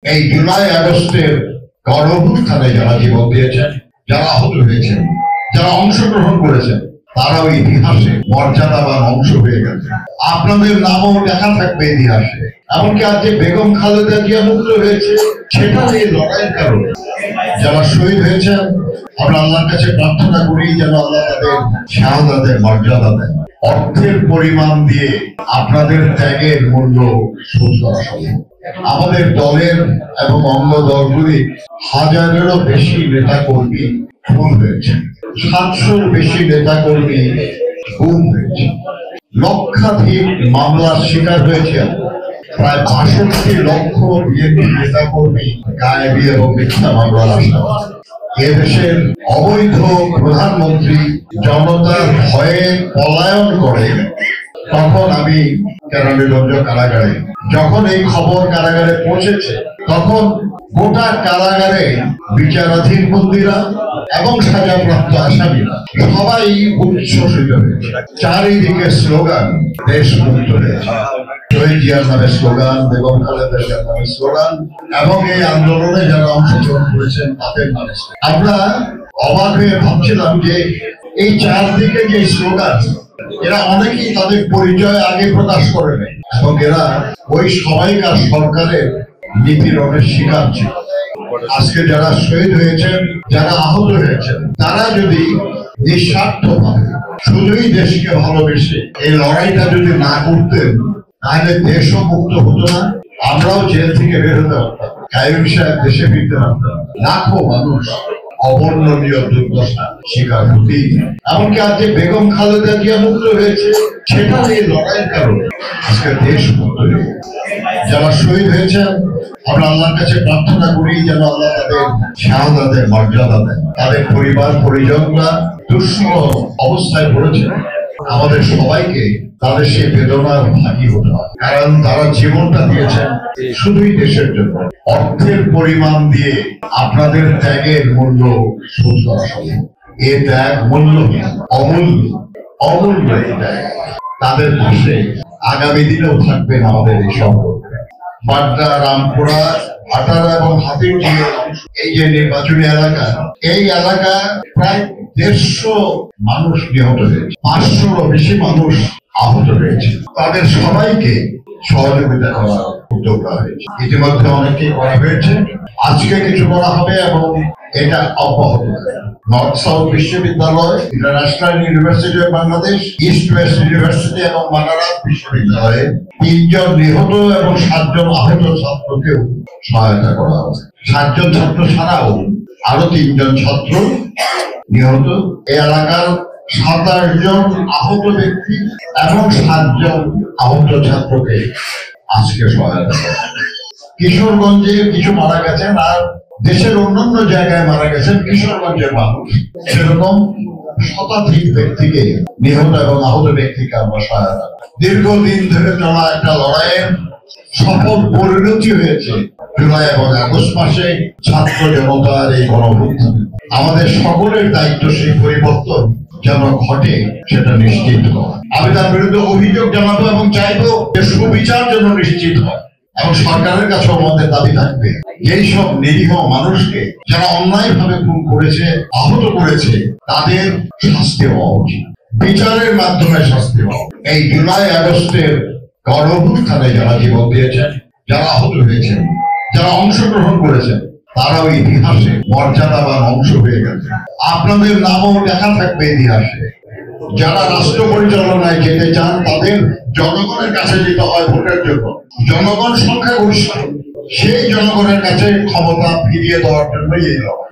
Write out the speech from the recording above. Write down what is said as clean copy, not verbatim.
এই জুলাই আগস্টের গণঅভ্যুত্থানে যারা জীবন দিয়েছেন, যারা আহত হয়েছেন, যারা অংশগ্রহণ করেছেন, তারাও ইতিহাসে মর্যাদাবান অংশ হয়ে গেছে। আপনাদের নামও লেখা থাকবে ইতিহাসে। এমনকি আজ যে বেগম খালেদা জিয়া মুক্ত হয়েছে, সেটা এই লড়াইয়ের কারণে। যারা শহীদ হয়েছেন, আমরা আল্লাহর কাছে প্রার্থনা করি যেন আল্লাহ তাদের শাহাদাতের মর্যাদা দেন। অর্থের পরিমাণ দিয়ে আপনাদের ত্যাগের মূল্য শোধ করা সম্ভব। আমাদের দলের এবং অন্য দলগুলি হাজারেরও বেশি নেতা কর্মী খুন হয়েছে, 700-র বেশি নেতা কর্মী গুম হয়েছে, লক্ষাধিক মামলার শিকার হয়েছে, প্রায় ৬২ লক্ষ বিএনপি নেতা কর্মী গায়েবী এবং মিথ্যা মামলার আসামি। এদেশের অবৈধ প্রধানমন্ত্রী জনতার ভয়ে পলায়ন করে। তখন আমি কেরানীগঞ্জ কারাগারে, যখন এই খবর কারাগারে পৌঁছেছে, তখন গোটা কারাগারে বিচারাধীন বন্দীরা এবং সাজাপ্রাপ্ত আসামিরা সবাই উচ্ছ্বসিত হয়েছে। চারিদিকে স্লোগান, দেশ মুক্ত হয়েছে। শহীদ জিয়ার নামে স্লোগান, বেগম খালেদা জিয়ার নামে স্লোগান, এবং এই আন্দোলনে যারা অংশগ্রহণ করেছেন তাদের নামে। আমরা অবাক হয়ে ভাবছিলাম যে এই চারদিকে যে স্লোগান, এরা অনেকেই তাদের পরিচয় আগে প্রকাশ করে নেয় এবং এরা ওই সবাইকার সরকারের নিপীড়নের শিকার ছিল। আজকে যারা শহীদ হয়েছেন, যারা আহত হয়েছেন, তারা যদি নিঃস্বার্থভাবে শুধুই দেশকে ভালোবেসে এই লড়াইটা যদি না করতেন, তাহলে দেশও মুক্ত হতো না, আমরাও জেল থেকে বের হতে পারতাম, কাইয়ুম সাহেব দেশে ফিরতে পারতাম। লাখো মানুষ অবর্ণনীয় দুর্দশা শিকার হতেই। এমনকি আজ যে বেগম খালেদা জিয়া মুক্ত হয়েছে, সেটা এই লড়াইয়ের কারণে আজকে দেশ মুক্ত হয়েছে। যারা শহীদ হয়েছেন, আমরা আল্লাহর কাছে প্রার্থনা করি যেন আল্লাহ তাদের শাহাদাতের মর্যাদা দেন। তাদের পরিবার পরিজনরা দুঃসহ অবস্থায় পড়েছেন। আমাদের সবাইকে তাদের সেই বেদনার ভাগী হতে হয়, কারণ তারা জীবনটা দিয়েছেন শুধুই দেশের জন্য। অর্থের পরিমাণ দিয়ে আপনাদের ত্যাগের মূল্য শোধ করা সম্ভব। এ ত্যাগ মূল্যহীন, অমূল্য, অমূল্য এই ত্যাগ। তাদের পাশে আগামী দিনেও থাকবেন আমাদের এই সম্পর্ক। বাড্ডা, রামপুরা, ভাটারা এবং হাতিরঝিলের এই যে নির্বাচনী এলাকা, এই এলাকা প্রায় 150 মানুষ নিহত হয়েছে, 500-রও বেশি মানুষ আহত হয়েছে। তাদের সবাইকে সহযোগিতা করার উদ্যোগ করা হয়েছে। ইতিমধ্যে অনেকেই করা হয়েছে, আজকে কিছু করা হবে এবং এটা অব্যাহত থাকবে। নর্থ সাউথ বিশ্ববিদ্যালয়, international university of Bangladesh, east West university এবং মানারাত বিশ্ববিদ্যালয়ে 3 জন নিহত এবং 7 জন আহত ছাত্রকেও সহায়তা করা হবে। 7 জন ছাত্র ছাড়াও আরো 3 জন ছাত্র নিহত। এই এলাকার 27 জন আহত ব্যক্তি এবং 7 জন আহত ছাত্রকে আজকে সহায়তা করা হবে। কিশোরগঞ্জে কিছু মারা গেছেন, আর দেশের অন্যান্য জায়গায় মারা গেছেন কিশোরগঞ্জের মানুষ। সেরকম শতাধিক ব্যক্তিকে, নিহত এবং আহত ব্যক্তিকে আমরা সহায়তা। দীর্ঘদিন ধরে চলা একটা লড়াইয়ের সফল পরিণতি হয়েছে জুলাই এবং আগস্ট মাসে ছাত্র জনতার এই গণঅভ্যুত্থান। আমাদের সকলের দায়িত্ব সেই পরিবর্তন যেন ঘটে সেটা নিশ্চিত করা। আমি তার বিরুদ্ধে অভিযোগ জানাবো এবং চাইবো যে সুবিচার যেন নিশ্চিত হয়, এবং সরকারের কাছে আমাদের দাবি থাকবে এই সব নিরীহ মানুষকে যারা অন্যায় ভাবে খুন করেছে, আহত করেছে, তাদের শাস্তি হওয়া উচিত, বিচারের মাধ্যমে শাস্তি হওয়া। এই জুলাই আগস্টের গণঅভ্যুত্থানে যারা জীবন দিয়েছেন, যারা আহত হয়েছেন, যারা অংশগ্রহণ করেছেন, তারাও ইতিহাসে মর্যাদাবান অংশ হয়ে গেছে। আপনাদের নামও লেখা থাকবে ইতিহাসে। যারা রাষ্ট্র পরিচালনায় যেতে চান, তাদের জনগণের কাছে যেতে হয় ভোটের জন্য। জনগণ সংখ্যাগরিষ্ঠ, সেই জনগণের কাছে ক্ষমতা ফিরিয়ে দেওয়ার জন্যই এই লড়াই।